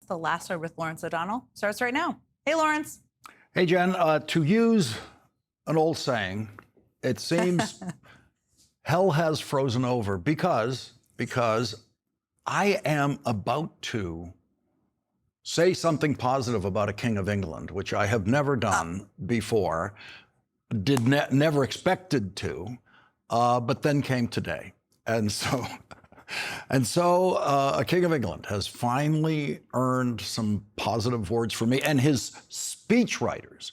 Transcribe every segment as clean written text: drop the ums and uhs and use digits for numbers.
The Last Word with Lawrence O'Donnell starts right now. Hey, Lawrence. Hey, Jen. To use an old saying, it seems hell has frozen over because I am about to say something positive about a King of England, which I have never done before, never expected to, but then came today. And so a King of England has finally earned some positive words from me, and his speechwriters,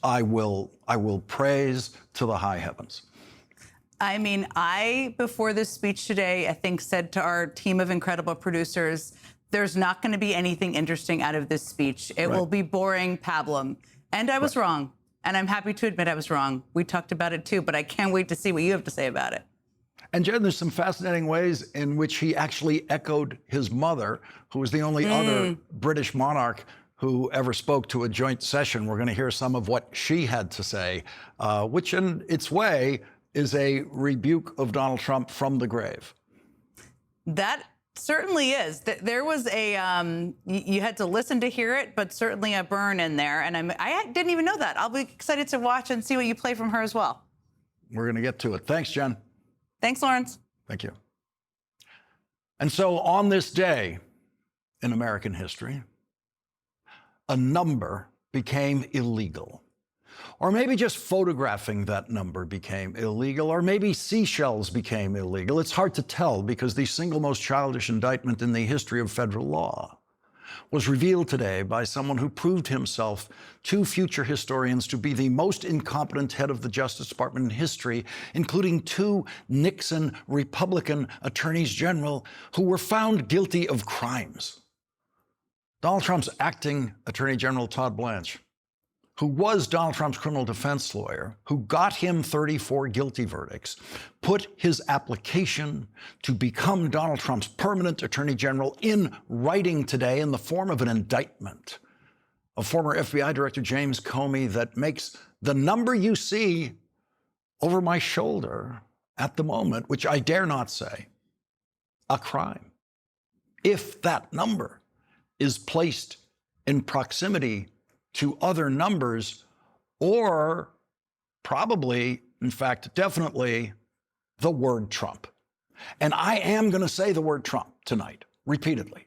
I will praise to the high heavens. I mean, before this speech today, I think said to our team of incredible producers, there's not going to be anything interesting out of this speech. It will be boring pablum. And I was wrong. And I'm happy to admit I was wrong. We talked about it too, but I can't wait to see what you have to say about it. And Jen, there's some fascinating ways in which he actually echoed his mother, who was the only other British monarch who ever spoke to a joint session. We're going to hear some of what she had to say, which in its way is a rebuke of Donald Trump from the grave. That certainly is. There was you had to listen to hear it, but certainly a burn in there. And I didn't even know that. I'll be excited to watch and see what you play from her as well. We're going to get to it. Thanks, Jen. Thanks, Lawrence. Thank you. And so on this day in American history, a number became illegal. Or maybe just photographing that number became illegal, or maybe seashells became illegal. It's hard to tell because the single most childish indictment in the history of federal law was revealed today by someone who proved himself to future historians to be the most incompetent head of the Justice Department in history, including two Nixon Republican attorneys general who were found guilty of crimes. Donald Trump's acting Attorney General Todd Blanche, who was Donald Trump's criminal defense lawyer, who got him 34 guilty verdicts, put his application to become Donald Trump's permanent attorney general in writing today in the form of an indictment of former FBI Director James Comey that makes the number you see over my shoulder at the moment, which I dare not say, a crime. If that number is placed in proximity to other numbers, or probably, in fact, definitely, the word Trump. And I am going to say the word Trump tonight, repeatedly.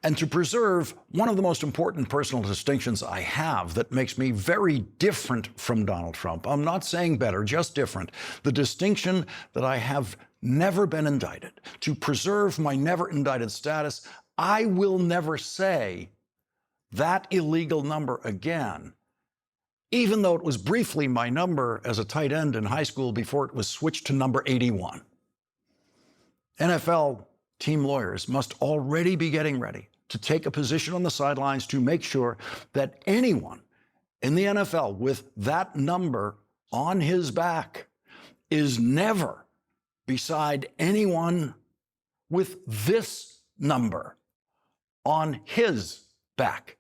And to preserve one of the most important personal distinctions I have that makes me very different from Donald Trump, I'm not saying better, just different, the distinction that I have never been indicted. To preserve my never indicted status, I will never say that illegal number again, even though it was briefly my number as a tight end in high school before it was switched to number 81. NFL team lawyers must already be getting ready to take a position on the sidelines to make sure that anyone in the NFL with that number on his back is never beside anyone with this number on his back.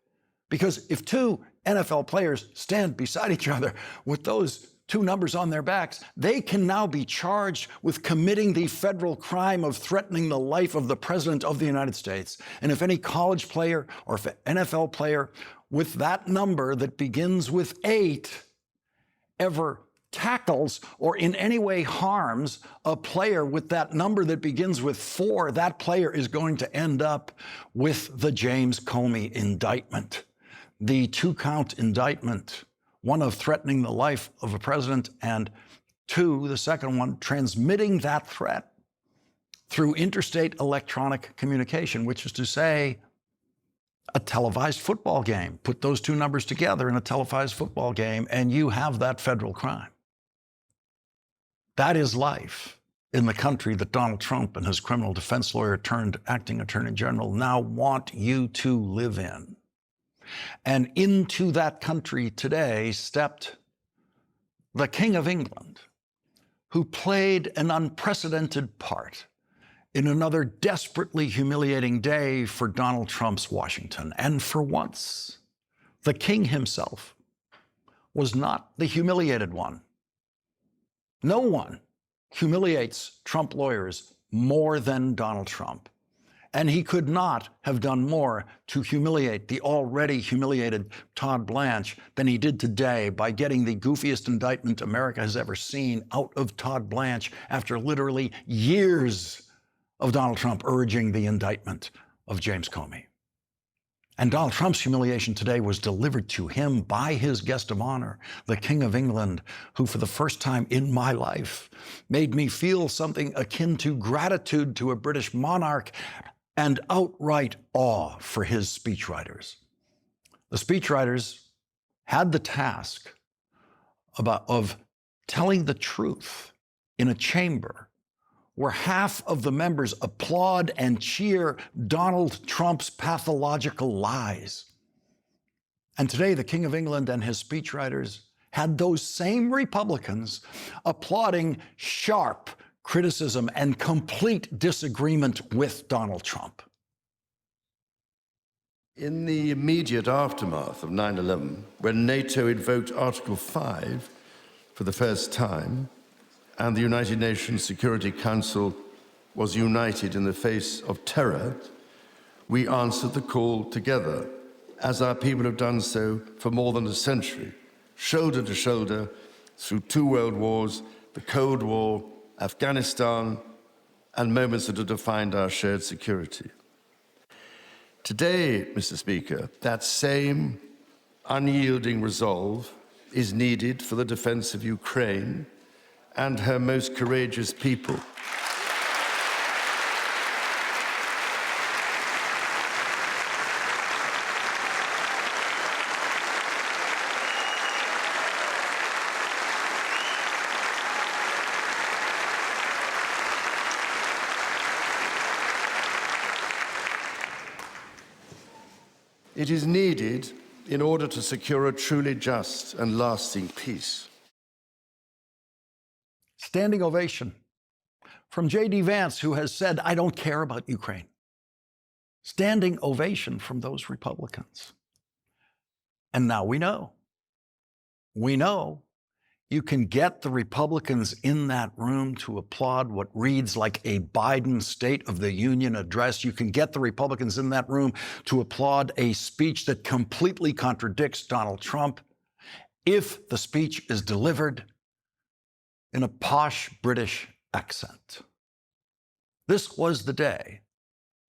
Because if two NFL players stand beside each other with those two numbers on their backs, they can now be charged with committing the federal crime of threatening the life of the President of the United States. And if any college player or NFL player with that number that begins with 8 ever tackles or in any way harms a player with that number that begins with 4, that player is going to end up with the James Comey indictment. The 2-count indictment, one of threatening the life of a president, and 2, the second one, transmitting that threat through interstate electronic communication, which is to say, a televised football game. Put those two numbers together in a televised football game, and you have that federal crime. That is life in the country that Donald Trump and his criminal defense lawyer turned acting attorney general now want you to live in. And into that country today stepped the King of England, who played an unprecedented part in another desperately humiliating day for Donald Trump's Washington. And for once, the king himself was not the humiliated one. No one humiliates Trump lawyers more than Donald Trump. And he could not have done more to humiliate the already humiliated Todd Blanche than he did today by getting the goofiest indictment America has ever seen out of Todd Blanche after literally years of Donald Trump urging the indictment of James Comey. And Donald Trump's humiliation today was delivered to him by his guest of honor, the King of England, who for the first time in my life made me feel something akin to gratitude to a British monarch and outright awe for his speechwriters. The speechwriters had the task of telling the truth in a chamber where half of the members applaud and cheer Donald Trump's pathological lies. And today, the King of England and his speechwriters had those same Republicans applauding sharp criticism and complete disagreement with Donald Trump. In the immediate aftermath of 9/11, when NATO invoked Article 5 for the first time, and the United Nations Security Council was united in the face of terror, we answered the call together, as our people have done so for more than a century, shoulder to shoulder, through 2 world wars, the Cold War, Afghanistan, and moments that have defined our shared security. Today, Mr. Speaker, that same unyielding resolve is needed for the defense of Ukraine and her most courageous people. It is needed in order to secure a truly just and lasting peace. Standing ovation from J.D. Vance, who has said, I don't care about Ukraine. Standing ovation from those Republicans. And now we know you can get the Republicans in that room to applaud what reads like a Biden State of the Union address. You can get the Republicans in that room to applaud a speech that completely contradicts Donald Trump if the speech is delivered in a posh British accent. This was the day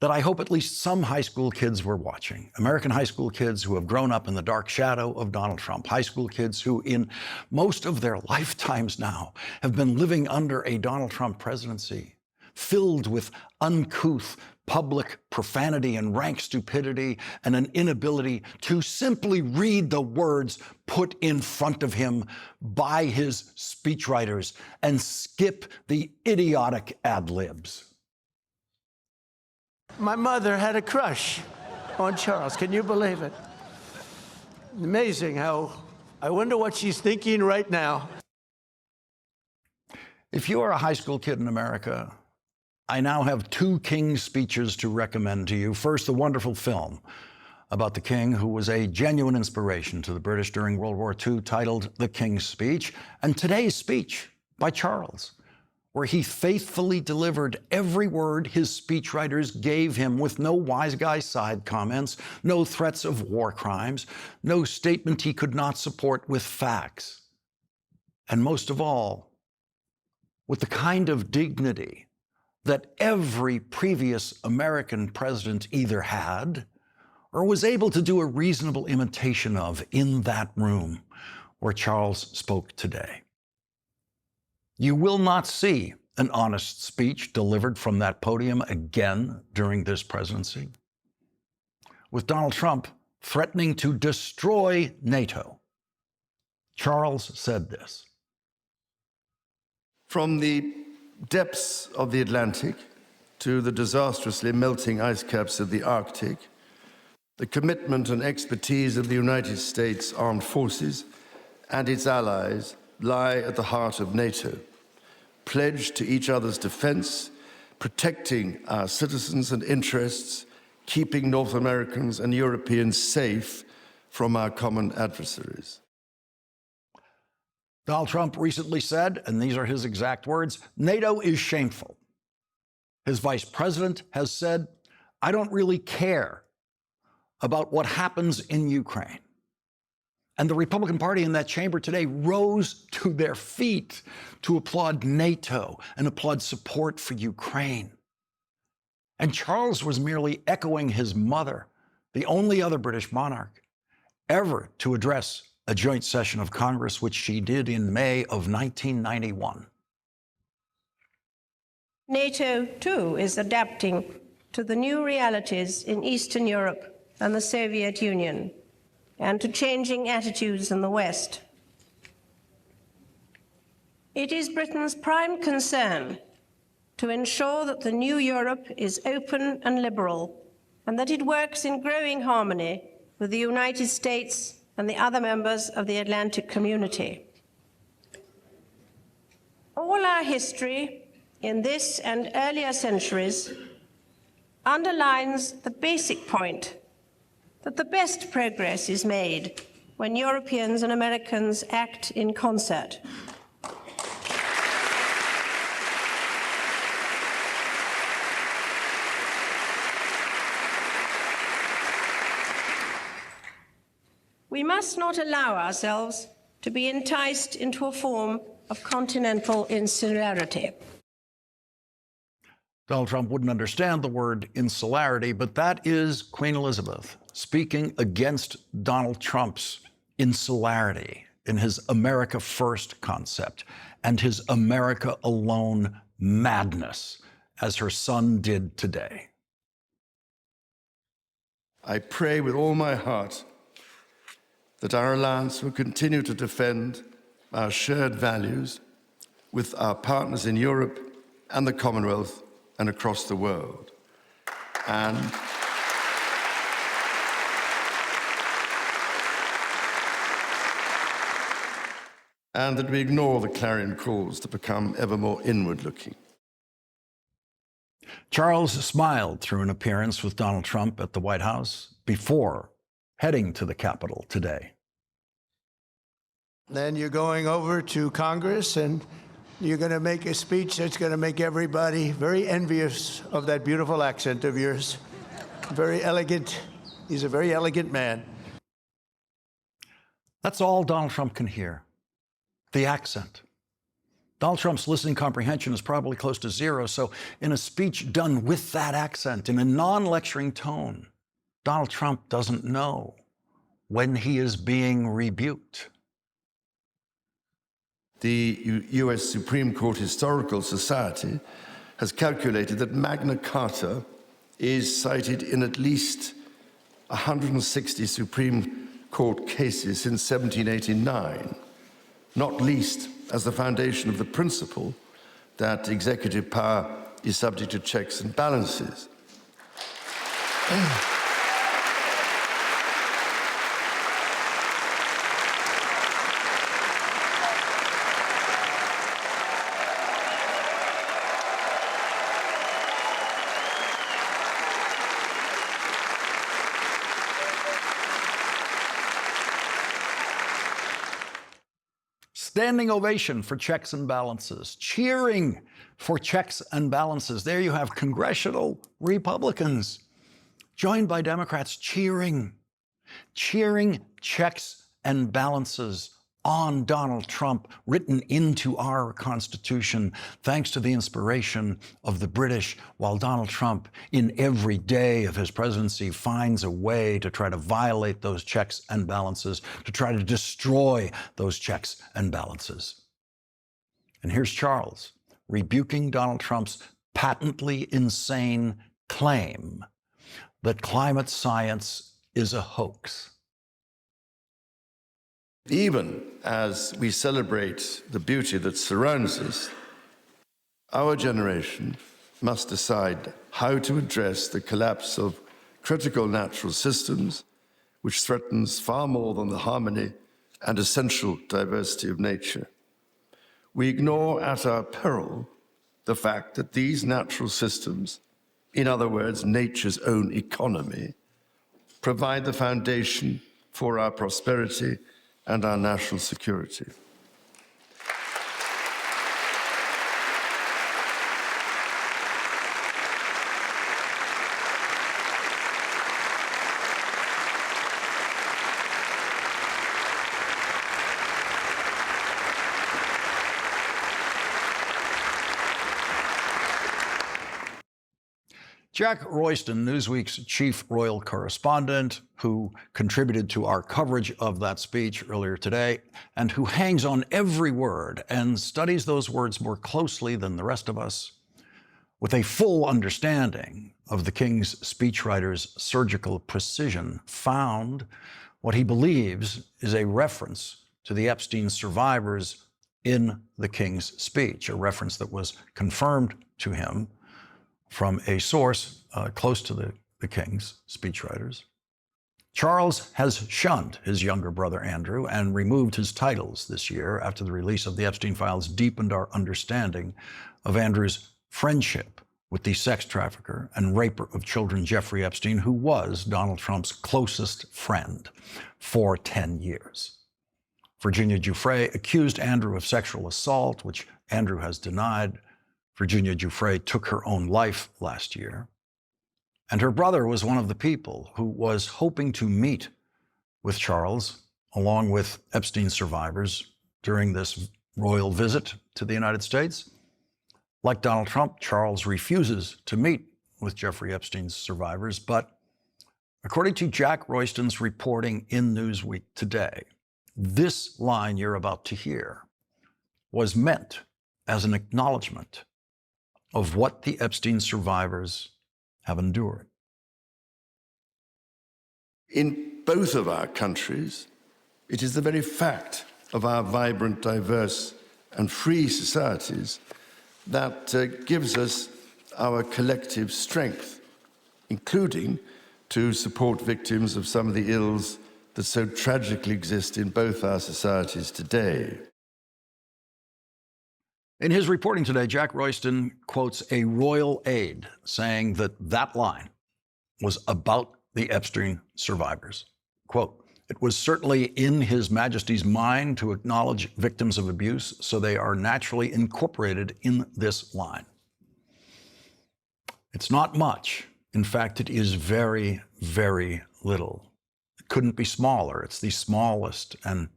that I hope at least some high school kids were watching. American high school kids who have grown up in the dark shadow of Donald Trump. High school kids who in most of their lifetimes now have been living under a Donald Trump presidency filled with uncouth public profanity and rank stupidity and an inability to simply read the words put in front of him by his speechwriters and skip the idiotic ad libs. My mother had a crush on Charles. Can you believe it? Amazing how, I wonder what she's thinking right now. If you are a high school kid in America, I now have 2 King's speeches to recommend to you. First, the wonderful film about the King, who was a genuine inspiration to the British during World War II, titled The King's Speech, and today's speech by Charles, where he faithfully delivered every word his speechwriters gave him with no wise guy side comments, no threats of war crimes, no statement he could not support with facts. And most of all, with the kind of dignity that every previous American president either had or was able to do a reasonable imitation of in that room where Charles spoke today. You will not see an honest speech delivered from that podium again during this presidency. With Donald Trump threatening to destroy NATO, Charles said this. From the depths of the Atlantic to the disastrously melting ice caps of the Arctic, the commitment and expertise of the United States Armed Forces and its allies lie at the heart of NATO, pledged to each other's defense, protecting our citizens and interests, keeping North Americans and Europeans safe from our common adversaries. Donald Trump recently said, and these are his exact words, NATO is shameful. His vice president has said, I don't really care about what happens in Ukraine. And the Republican Party in that chamber today rose to their feet to applaud NATO and applaud support for Ukraine. And Charles was merely echoing his mother, the only other British monarch ever to address a joint session of Congress, which she did in May of 1991. NATO, too, is adapting to the new realities in Eastern Europe and the Soviet Union, and to changing attitudes in the West. It is Britain's prime concern to ensure that the new Europe is open and liberal, and that it works in growing harmony with the United States and the other members of the Atlantic community. All our history in this and earlier centuries underlines the basic point that the best progress is made when Europeans and Americans act in concert. We must not allow ourselves to be enticed into a form of continental insularity. Donald Trump wouldn't understand the word insularity, but that is Queen Elizabeth speaking against Donald Trump's insularity in his America First concept and his America Alone madness, as her son did today. I pray with all my heart that our alliance will continue to defend our shared values with our partners in Europe and the Commonwealth and across the world. And that we ignore the clarion calls to become ever more inward-looking. Charles smiled through an appearance with Donald Trump at the White House before heading to the Capitol today. Then you're going over to Congress and you're going to make a speech that's going to make everybody very envious of that beautiful accent of yours. Very elegant. He's a very elegant man. That's all Donald Trump can hear, the accent. Donald Trump's listening comprehension is probably close to zero, so in a speech done with that accent, in a non-lecturing tone, Donald Trump doesn't know when he is being rebuked. The US Supreme Court Historical Society has calculated that Magna Carta is cited in at least 160 Supreme Court cases since 1789, not least as the foundation of the principle that executive power is subject to checks and balances. Standing ovation for checks and balances, cheering for checks and balances. There you have congressional Republicans joined by Democrats cheering checks and balances on Donald Trump, written into our Constitution, thanks to the inspiration of the British, while Donald Trump, in every day of his presidency, finds a way to try to violate those checks and balances, to try to destroy those checks and balances. And here's Charles rebuking Donald Trump's patently insane claim that climate science is a hoax. Even as we celebrate the beauty that surrounds us, our generation must decide how to address the collapse of critical natural systems, which threatens far more than the harmony and essential diversity of nature. We ignore at our peril the fact that these natural systems, in other words, nature's own economy, provide the foundation for our prosperity and our national security. Jack Royston, Newsweek's chief royal correspondent, who contributed to our coverage of that speech earlier today, and who hangs on every word and studies those words more closely than the rest of us, with a full understanding of the King's speechwriter's surgical precision, found what he believes is a reference to the Epstein survivors in the King's speech, a reference that was confirmed to him from a source close to the King's speechwriters. Charles has shunned his younger brother Andrew and removed his titles this year after the release of the Epstein files deepened our understanding of Andrew's friendship with the sex trafficker and raper of children Jeffrey Epstein, who was Donald Trump's closest friend for 10 years. Virginia Giuffre accused Andrew of sexual assault, which Andrew has denied. Virginia Giuffre took her own life last year. And her brother was one of the people who was hoping to meet with Charles, along with Epstein survivors, during this royal visit to the United States. Like Donald Trump, Charles refuses to meet with Jeffrey Epstein's survivors, but according to Jack Royston's reporting in Newsweek today, this line you're about to hear was meant as an acknowledgement of what the Epstein survivors have endured. In both of our countries, it is the very fact of our vibrant, diverse, and free societies that gives us our collective strength, including to support victims of some of the ills that so tragically exist in both our societies today. In his reporting today, Jack Royston quotes a royal aide saying that that line was about the Epstein survivors. Quote, "It was certainly in His Majesty's mind to acknowledge victims of abuse, so they are naturally incorporated in this line." It's not much. In fact, it is very, very little. It couldn't be smaller. It's the smallest and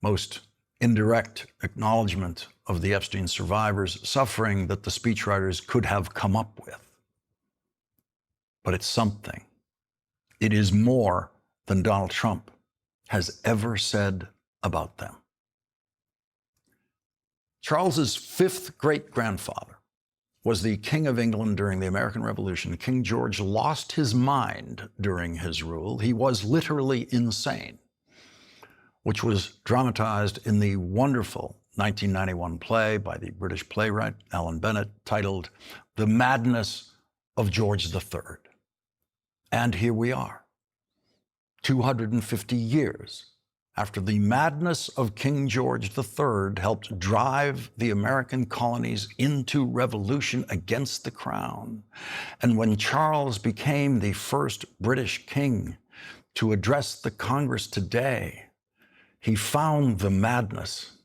most indirect acknowledgement of the Epstein survivors' suffering that the speechwriters could have come up with. But it's something. It is more than Donald Trump has ever said about them. Charles's fifth great-grandfather was the King of England during the American Revolution. King George lost his mind during his rule. He was literally insane, which was dramatized in the wonderful 1991 play by the British playwright Alan Bennett titled The Madness of George III. And here we are, 250 years after the madness of King George III helped drive the American colonies into revolution against the crown. And when Charles became the first British king to address the Congress today, he found the madness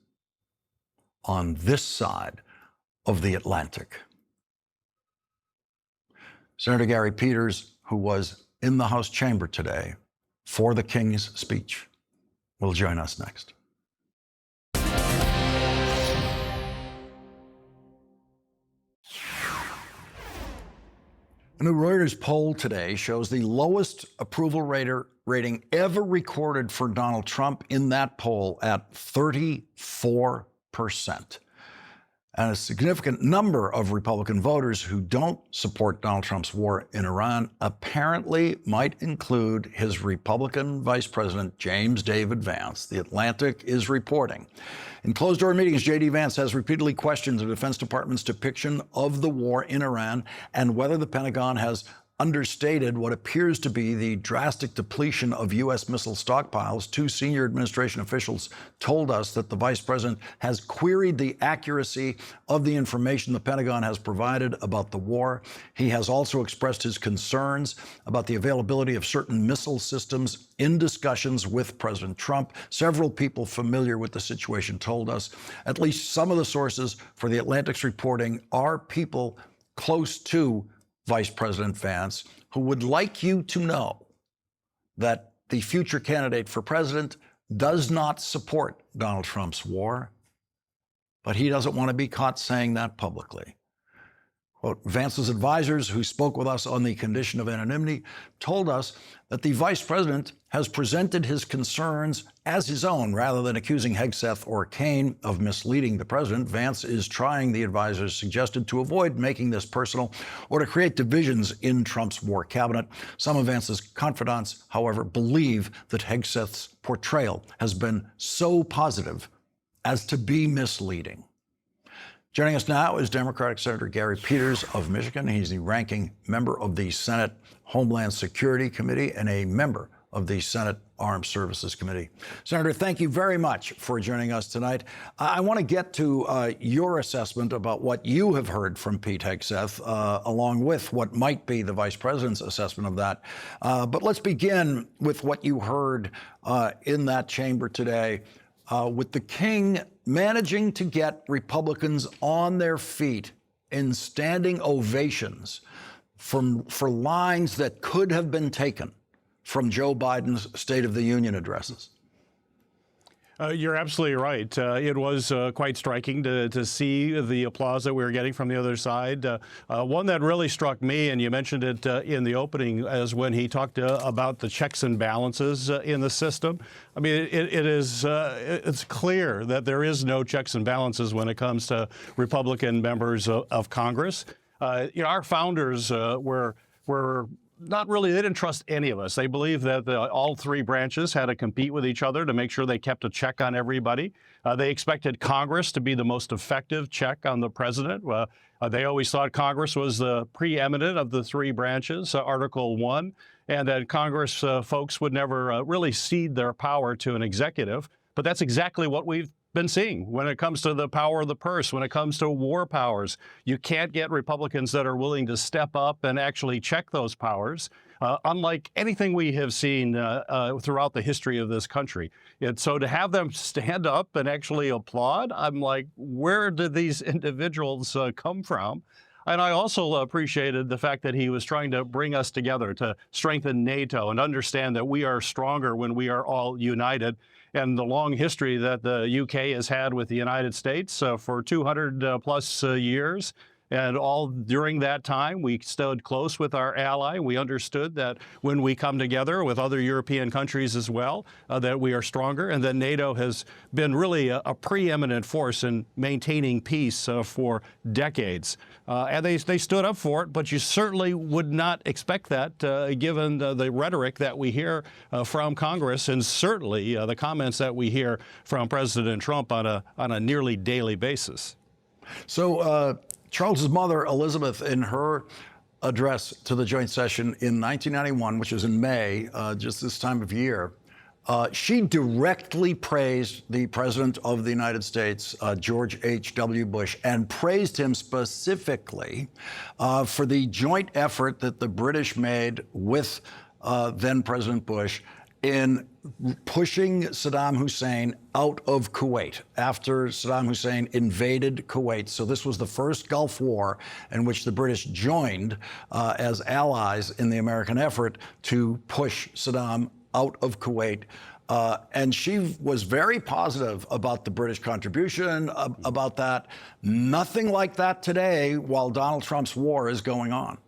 on this side of the Atlantic. Senator Gary Peters, who was in the House chamber today for the King's speech, will join us next. A new Reuters poll today shows the lowest approval rating ever recorded for Donald Trump in that poll at 34%. And a significant number of Republican voters who don't support Donald Trump's war in Iran apparently might include his Republican Vice President, James David Vance. The Atlantic is reporting. In closed-door meetings, J.D. Vance has repeatedly questioned the Defense Department's depiction of the war in Iran and whether the Pentagon has understated what appears to be the drastic depletion of U.S. missile stockpiles. Two senior administration officials told us that the vice president has queried the accuracy of the information the Pentagon has provided about the war. He has also expressed his concerns about the availability of certain missile systems in discussions with President Trump. Several people familiar with the situation told us at least some of the sources for the Atlantic's reporting are people close to Vice President Vance, who would like you to know that the future candidate for president does not support Donald Trump's war, but he doesn't want to be caught saying that publicly. Quote, Vance's advisors who spoke with us on the condition of anonymity told us that the vice president has presented his concerns as his own rather than accusing Hegseth or Kaine of misleading the president. Vance is trying, the advisors suggested, to avoid making this personal or to create divisions in Trump's war cabinet. Some of Vance's confidants, however, believe that Hegseth's portrayal has been so positive as to be misleading. Joining us now is Democratic Senator Gary Peters of Michigan. He's the ranking member of the Senate Homeland Security Committee and a member of the Senate Armed Services Committee. Senator, thank you very much for joining us tonight. I want to get to your assessment about what you have heard from Pete Hegseth, along with what might be the vice president's assessment of that. But let's begin with what you heard in that chamber today, with the King managing to get Republicans on their feet in standing ovations for lines that could have been taken from Joe Biden's State of the Union addresses. You're absolutely right. It was quite striking to see the applause that we were getting from the other side. One that really struck me, and you mentioned it in the opening, as when he talked about the checks and balances in the system. I mean, it's clear that there is no checks and balances when it comes to Republican members of Congress. Our founders were not really, they didn't trust any of us. They believed that all three branches had to compete with each other to make sure they kept a check on everybody. They expected Congress to be the most effective check on the president. They always thought Congress was the preeminent of the three branches, Article 1, and that Congress folks would never really cede their power to an executive. But that's exactly what we've been seeing when it comes to the power of the purse, when it comes to war powers. You can't get Republicans that are willing to step up and actually check those powers, unlike anything we have seen throughout the history of this country. And so to have them stand up and actually applaud, I'm like, where did these individuals come from? And I also appreciated the fact that he was trying to bring us together to strengthen NATO and understand that we are stronger when we are all united. And the long history that the UK has had with the United States for 200 plus years. And all during that time, we stood close with our ally. We understood that when we come together with other European countries as well, that we are stronger, and that NATO has been really a preeminent force in maintaining peace for decades. And they stood up for it, but you certainly would not expect that given the rhetoric that we hear from Congress, and certainly the comments that we hear from President Trump on a nearly daily basis. So Charles's mother, Elizabeth, in her address to the joint session in 1991, which was in May, just this time of year, she directly praised the President of the United States, George H.W. Bush, and praised him specifically for the joint effort that the British made with then President Bush in pushing Saddam Hussein out of Kuwait after Saddam Hussein invaded Kuwait. So this was the first Gulf War in which the British joined as allies in the American effort to push Saddam out of Kuwait. And she was very positive about the British contribution, about that. Nothing like that today while Donald Trump's war is going on.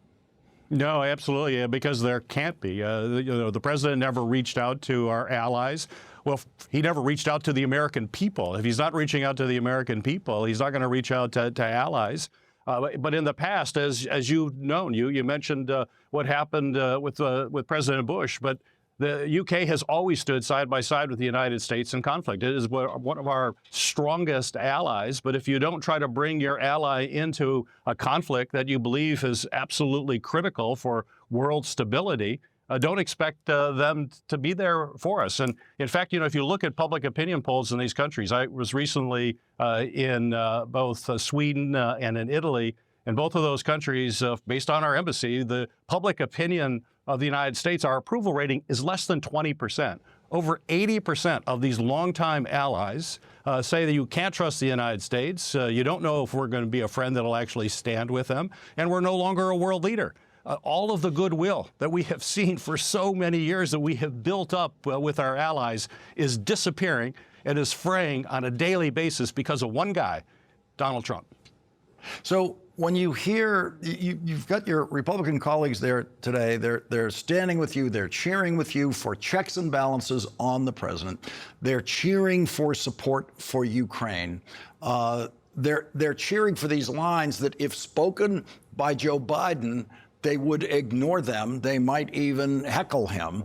No, absolutely, because there can't be. The president never reached out to our allies. Well, he never reached out to the American people. If he's not reaching out to the American people, he's not going to reach out to allies. But in the past, as you've known, you mentioned what happened with President Bush, but the UK has always stood side by side with the United States in conflict. It is one of our strongest allies. But if you don't try to bring your ally into a conflict that you believe is absolutely critical for world stability, don't expect them to be there for us. And in fact, if you look at public opinion polls in these countries, I was recently in both Sweden and in Italy. In both of those countries, based on our embassy, the public opinion of the United States, our approval rating is less than 20%. Over 80% of these longtime allies say that you can't trust the United States. You don't know if we're going to be a friend that'll actually stand with them, and we're no longer a world leader. All of the goodwill that we have seen for so many years that we have built up with our allies is disappearing and is fraying on a daily basis because of one guy, Donald Trump. So when you hear, you've got your Republican colleagues there today, they're standing with you, they're cheering with you for checks and balances on the president. They're cheering for support for Ukraine. They're cheering for these lines that if spoken by Joe Biden, they would ignore them. They might even heckle him.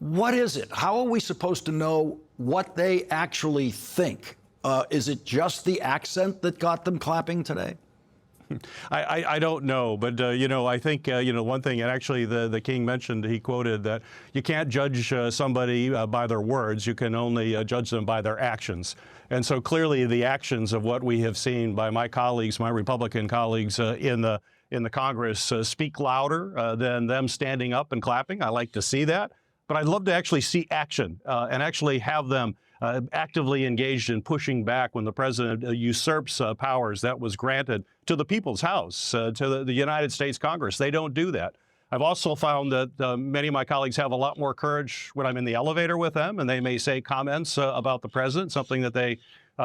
What is it? How are we supposed to know what they actually think? Is it just the accent that got them clapping today? I don't know, but I think one thing, and actually the king mentioned, he quoted that you can't judge somebody by their words, you can only judge them by their actions. And so clearly the actions of what we have seen by my colleagues, my Republican colleagues in the Congress speak louder than them standing up and clapping. I like to see that, but I'd love to actually see action and actually have them actively engaged in pushing back when the president usurps powers that was granted to the People's House, to the United States Congress. They don't do that. I've also found that many of my colleagues have a lot more courage when I'm in the elevator with them, and they may say comments about the president, something that they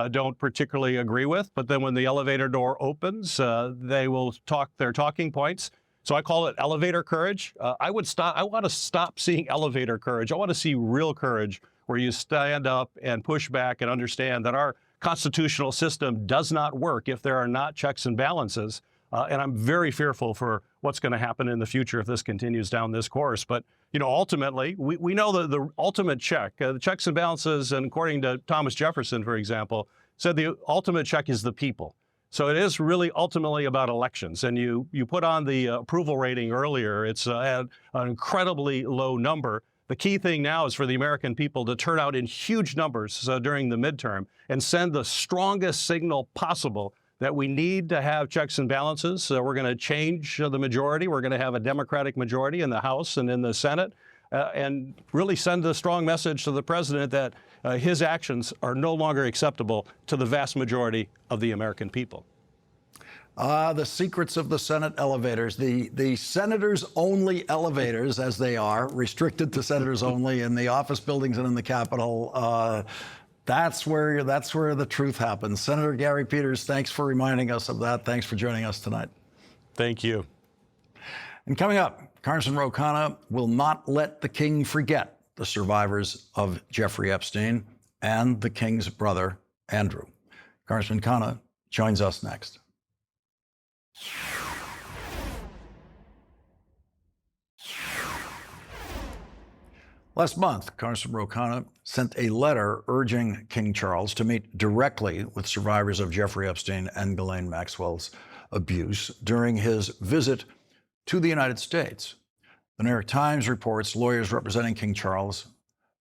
don't particularly agree with. But then when the elevator door opens, they will talk their talking points. So I call it elevator courage. I want to stop seeing elevator courage. I want to see real courage, where you stand up and push back and understand that our constitutional system does not work if there are not checks and balances. And I'm very fearful for what's going to happen in the future if this continues down this course. But, ultimately, we know that the ultimate check, the checks and balances, and according to Thomas Jefferson, for example, said the ultimate check is the people. So it is really ultimately about elections. And you put on the approval rating earlier. It's at an incredibly low number. The key thing now is for the American people to turn out in huge numbers during the midterm and send the strongest signal possible that we need to have checks and balances. We're going to change the majority. We're going to have a Democratic majority in the House and in the Senate, and really send a strong message to the president that his actions are no longer acceptable to the vast majority of the American people. The secrets of the Senate elevators, the senators only elevators, as they are, restricted to senators only in the office buildings and in the Capitol. That's where the truth happens. Senator Gary Peters, thanks for reminding us of that. Thanks for joining us tonight. Thank you. And coming up, Congressman Ro Khanna will not let the king forget the survivors of Jeffrey Epstein and the king's brother, Andrew. Congressman Khanna joins us next. Last month, Congressman Ro Khanna sent a letter urging King Charles to meet directly with survivors of Jeffrey Epstein and Ghislaine Maxwell's abuse during his visit to the United States. The New York Times reports lawyers representing King Charles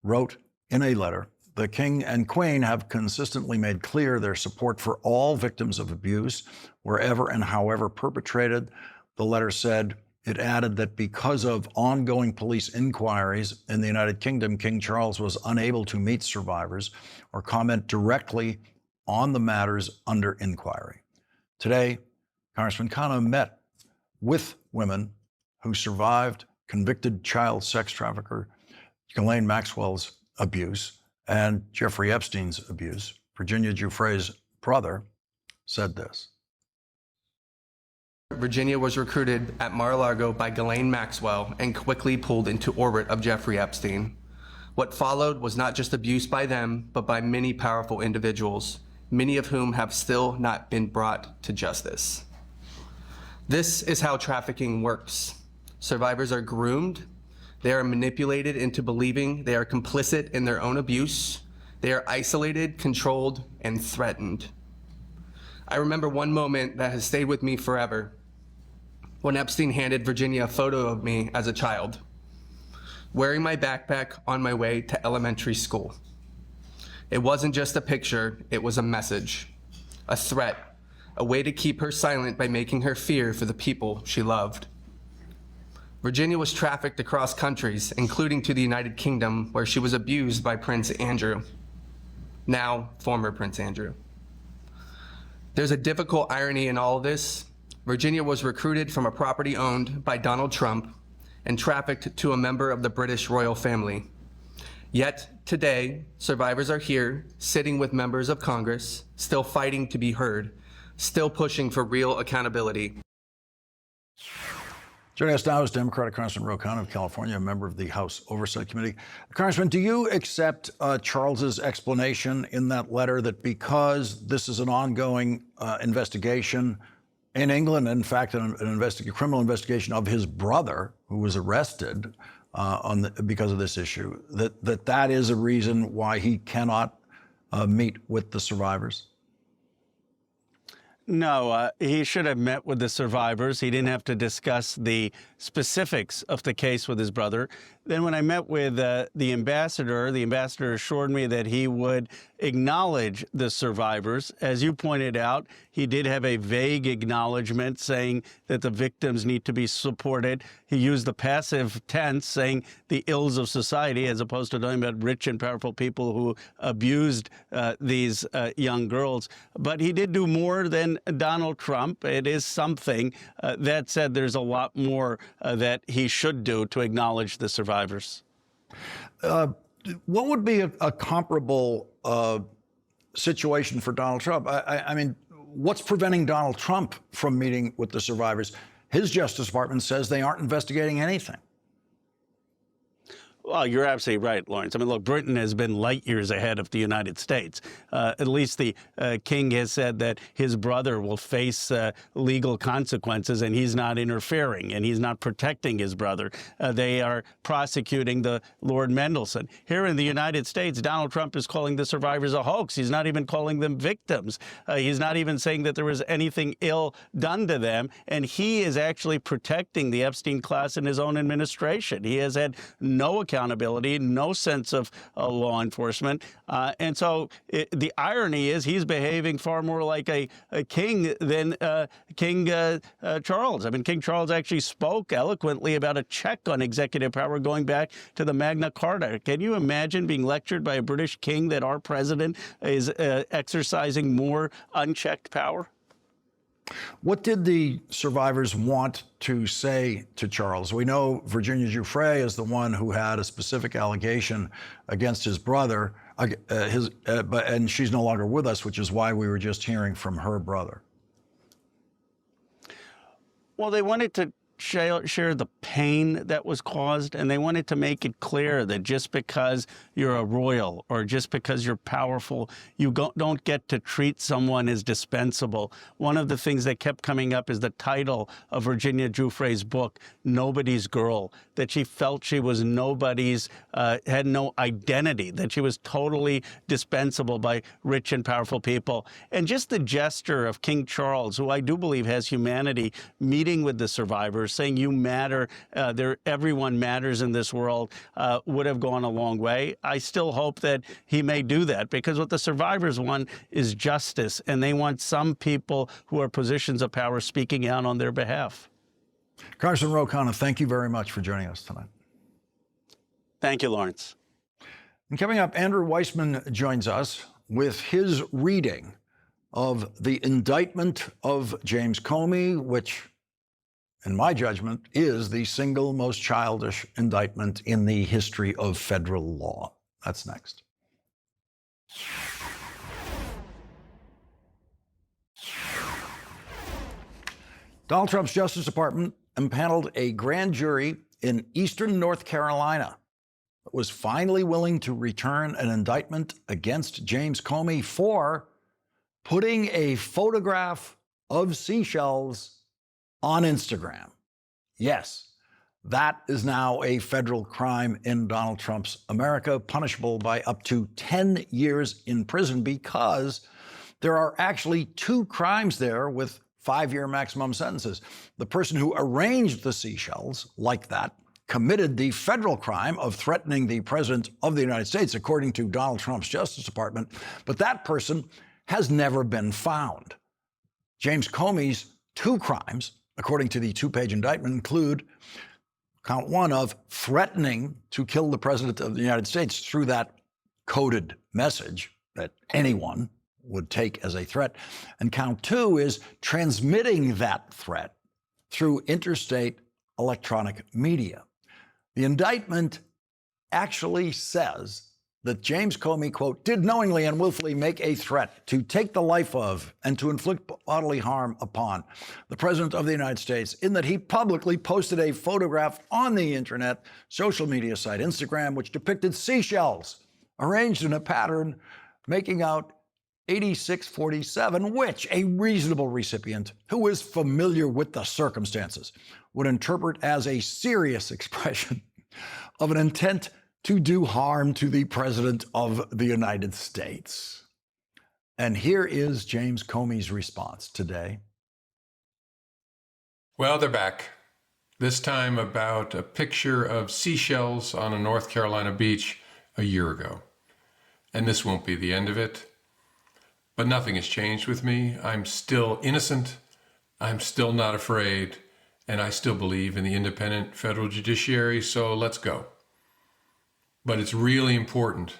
wrote in a letter, "The King and Queen have consistently made clear their support for all victims of abuse, wherever and however perpetrated." The letter said, it added that because of ongoing police inquiries in the United Kingdom, King Charles was unable to meet survivors or comment directly on the matters under inquiry. Today, Congressman Khanna met with women who survived convicted child sex trafficker Ghislaine Maxwell's abuse and Jeffrey Epstein's abuse. Virginia Giuffre's brother said this. Virginia was recruited at Mar-a-Lago by Ghislaine Maxwell and quickly pulled into orbit of Jeffrey Epstein. What followed was not just abuse by them, but by many powerful individuals, many of whom have still not been brought to justice. This is how trafficking works. Survivors are groomed. They are manipulated into believing they are complicit in their own abuse. They are isolated, controlled, and threatened. I remember one moment that has stayed with me forever, when Epstein handed Virginia a photo of me as a child, wearing my backpack on my way to elementary school. It wasn't just a picture, it was a message, a threat, a way to keep her silent by making her fear for the people she loved. Virginia was trafficked across countries, including to the United Kingdom, where she was abused by Prince Andrew, now former Prince Andrew. There's a difficult irony in all of this. Virginia was recruited from a property owned by Donald Trump and trafficked to a member of the British royal family. Yet today, survivors are here, sitting with members of Congress, still fighting to be heard, still pushing for real accountability. Joining us now is Democratic Congressman Ro Khanna of California, a member of the House Oversight Committee. Congressman, do you accept Charles's explanation in that letter that because this is an ongoing investigation in England, in fact, an criminal investigation of his brother who was arrested because of this issue, that is a reason why he cannot meet with the survivors? No, he should have met with the survivors. He didn't have to discuss the specifics of the case with his brother. Then when I met with the ambassador assured me that he would acknowledge the survivors. As you pointed out, he did have a vague acknowledgement saying that the victims need to be supported. He used the passive tense, saying the ills of society, as opposed to talking about rich and powerful people who abused these young girls. But he did do more than Donald Trump. It is something. That said, there's a lot more that he should do to acknowledge the survivors. What would be a comparable situation for Donald Trump? I mean, what's preventing Donald Trump from meeting with the survivors? His Justice Department says they aren't investigating anything. Well, you're absolutely right, Lawrence. I mean, look, Britain has been light years ahead of the United States. At least the king has said that his brother will face legal consequences, and he's not interfering, and he's not protecting his brother. They are prosecuting the Lord Mendelsohn. Here in the United States, Donald Trump is calling the survivors a hoax. He's not even calling them victims. He's not even saying that there was anything ill done to them, and he is actually protecting the Epstein class in his own administration. He has had no accountability, no sense of law enforcement. And so the irony is he's behaving far more like a king than King Charles. I mean, King Charles actually spoke eloquently about a check on executive power going back to the Magna Carta. Can you imagine being lectured by a British king that our president is exercising more unchecked power? What did the survivors want to say to Charles? We know Virginia Giuffre is the one who had a specific allegation against his brother, and she's no longer with us, which is why we were just hearing from her brother. Well, they wanted to share the pain that was caused, and they wanted to make it clear that just because you're a royal or just because you're powerful, you don't get to treat someone as dispensable. One of the things that kept coming up is the title of Virginia Giuffre's book, Nobody's Girl, that she felt she was nobody's, had no identity, that she was totally dispensable by rich and powerful people. And just the gesture of King Charles, who I do believe has humanity, meeting with the survivors, saying you matter, everyone matters in this world, would have gone a long way. I still hope that he may do that, because what the survivors want is justice, and they want some people who are positions of power speaking out on their behalf. Congressman Ro Khanna, thank you very much for joining us tonight. Thank you, Lawrence. And coming up, Andrew Weissmann joins us with his reading of the indictment of James Comey, which, in my judgment, is the single most childish indictment in the history of federal law. That's next. Donald Trump's Justice Department impaneled a grand jury in eastern North Carolina that was finally willing to return an indictment against James Comey for putting a photograph of seashells on Instagram. Yes, that is now a federal crime in Donald Trump's America, punishable by up to 10 years in prison, because there are actually two crimes there with 5-year maximum sentences. The person who arranged the seashells like that committed the federal crime of threatening the president of the United States, according to Donald Trump's Justice Department, but that person has never been found. James Comey's two crimes, according to the 2-page indictment, include count one of threatening to kill the president of the United States through that coded message that anyone would take as a threat. And count two is transmitting that threat through interstate electronic media. The indictment actually says that James Comey, quote, did knowingly and willfully make a threat to take the life of and to inflict bodily harm upon the President of the United States, in that he publicly posted a photograph on the internet social media site Instagram, which depicted seashells arranged in a pattern making out 8647, which a reasonable recipient who is familiar with the circumstances would interpret as a serious expression of an intent to do harm to the President of the United States. And here is James Comey's response today. Well, they're back. This time about a picture of seashells on a North Carolina beach a year ago. And this won't be the end of it. But nothing has changed with me. I'm still innocent. I'm still not afraid. And I still believe in the independent federal judiciary. So let's go. But it's really important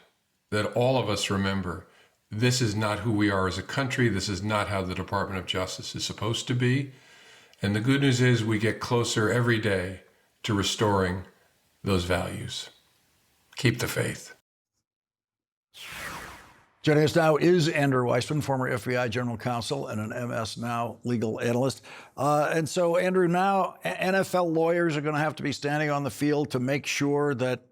that all of us remember this is not who we are as a country. This is not how the Department of Justice is supposed to be. And the good news is we get closer every day to restoring those values. Keep the faith. Joining us now is Andrew Weissmann, former FBI General Counsel and an MS Now legal analyst. And so, Andrew, now NFL lawyers are going to have to be standing on the field to make sure that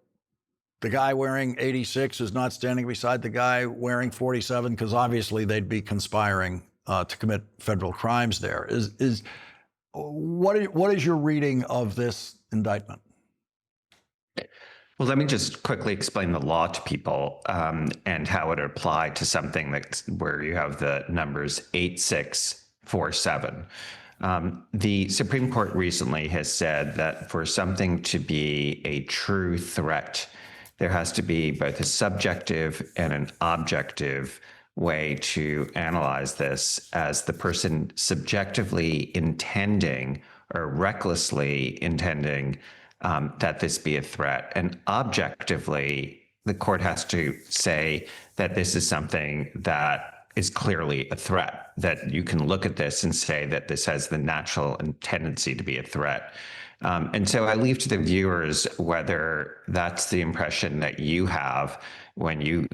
the guy wearing 86 is not standing beside the guy wearing 47, because obviously they'd be conspiring to commit federal crimes there. What is your reading of this indictment? Well, let me just quickly explain the law to people and how it applied to something that's where you have the numbers 8647. The Supreme Court recently has said that for something to be a true threat, there has to be both a subjective and an objective way to analyze this, as the person subjectively intending or recklessly intending that this be a threat. And objectively, the court has to say that this is something that is clearly a threat, that you can look at this and say that this has the natural tendency to be a threat. And so I leave to the viewers whether that's the impression that you have when you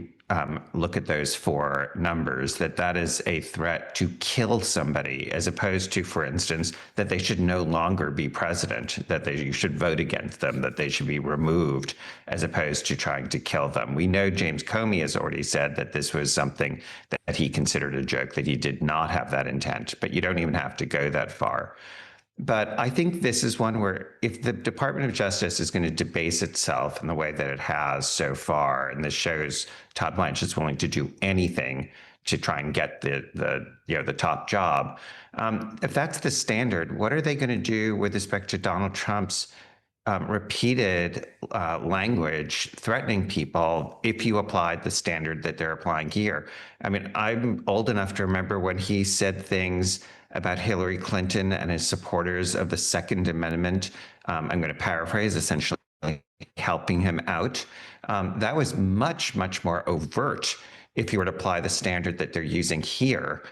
look at those four numbers, that is a threat to kill somebody, as opposed to, for instance, that they should no longer be president, that you should vote against them, that they should be removed, as opposed to trying to kill them. We know James Comey has already said that this was something that he considered a joke, that he did not have that intent, but you don't even have to go that far. But I think this is one where if the Department of Justice is going to debase itself in the way that it has so far, and this shows Todd Blanche is willing to do anything to try and get the top job, if that's the standard, what are they going to do with respect to Donald Trump's repeated language threatening people if you applied the standard that they're applying here? I mean, I'm old enough to remember when he said things about Hillary Clinton and his supporters of the Second Amendment. I'm going to paraphrase, essentially helping him out. That was much, much more overt if you were to apply the standard that they're using here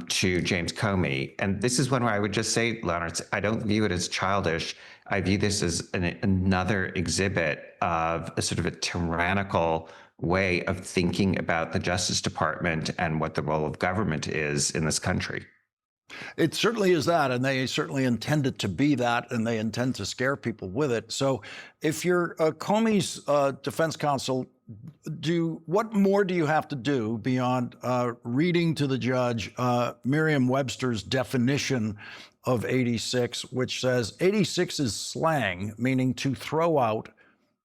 to James Comey. And this is one where I would just say, Leonard, I don't view it as childish. I view this as another exhibit of a sort of a tyrannical way of thinking about the Justice Department and what the role of government is in this country. It certainly is that, and they certainly intend it to be that, and they intend to scare people with it. So if you're Comey's defense counsel, what more do you have to do beyond reading to the judge Merriam-Webster's definition of 86, which says 86 is slang, meaning to throw out,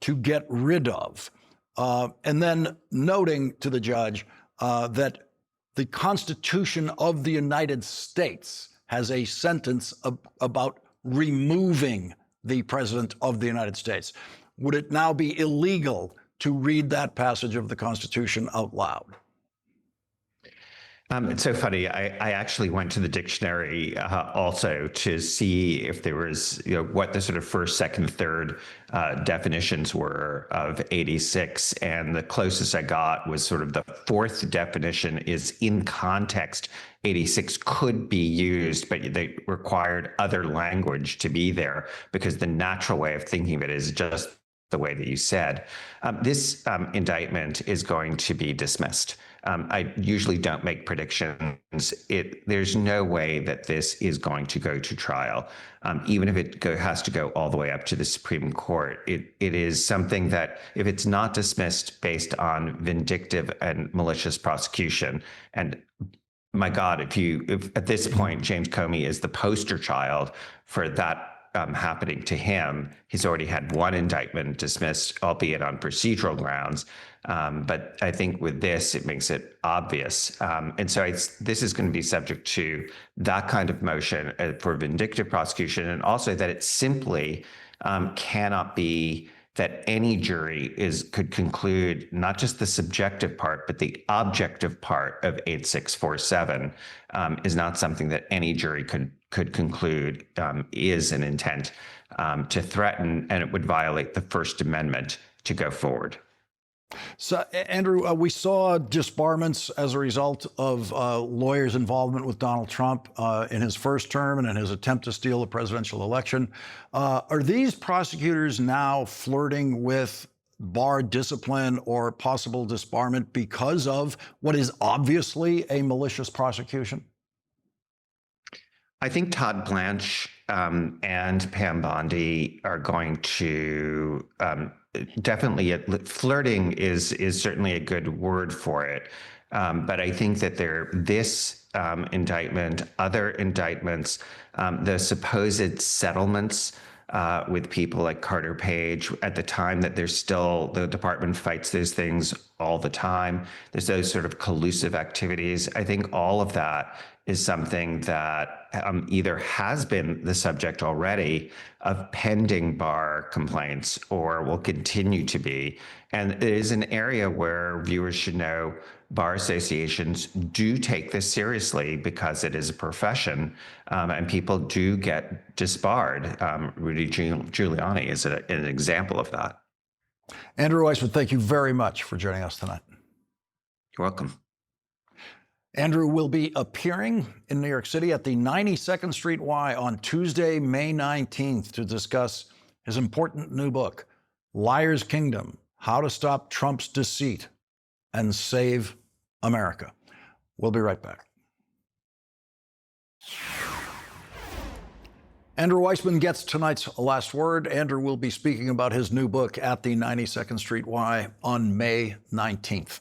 to get rid of, and then noting to the judge that the Constitution of the United States has a sentence about removing the President of the United States. Would it now be illegal to read that passage of the Constitution out loud? It's so funny. I actually went to the dictionary also to see if there was, what the sort of first, second, third definitions were of 86. And the closest I got was sort of the fourth definition is in context. 86 could be used, but they required other language to be there because the natural way of thinking of it is just the way that you said. This indictment is going to be dismissed. I usually don't make predictions. There's no way that this is going to go to trial, even if it has to go all the way up to the Supreme Court. It is something that, if it's not dismissed based on vindictive and malicious prosecution, and my God, if at this point James Comey is the poster child for that happening to him. He's already had one indictment dismissed, albeit on procedural grounds. But I think with this, it makes it obvious. And so this is going to be subject to that kind of motion for vindictive prosecution, and also that it simply cannot be that any jury could conclude not just the subjective part, but the objective part of 8647 is not something that any jury could conclude is an intent to threaten, and it would violate the First Amendment to go forward. So, Andrew, we saw disbarments as a result of lawyers' involvement with Donald Trump in his first term and in his attempt to steal the presidential election. Are these prosecutors now flirting with bar discipline or possible disbarment because of what is obviously a malicious prosecution? I think Todd Blanche and Pam Bondi are going to definitely, flirting is certainly a good word for it. But I think that this indictment, other indictments, the supposed settlements with people like Carter Page, at the time that the department fights those things all the time. There's those sort of collusive activities. I think all of that is something that either has been the subject already of pending bar complaints or will continue to be. And it is an area where viewers should know bar associations do take this seriously because it is a profession, and people do get disbarred. Rudy Giuliani is an example of that. Andrew Weissmann, thank you very much for joining us tonight. You're welcome. Andrew will be appearing in New York City at the 92nd Street Y on Tuesday, May 19th, to discuss his important new book, Liar's Kingdom: How to Stop Trump's Deceit and Save America. We'll be right back. Andrew Weissmann gets tonight's last word. Andrew will be speaking about his new book at the 92nd Street Y on May 19th.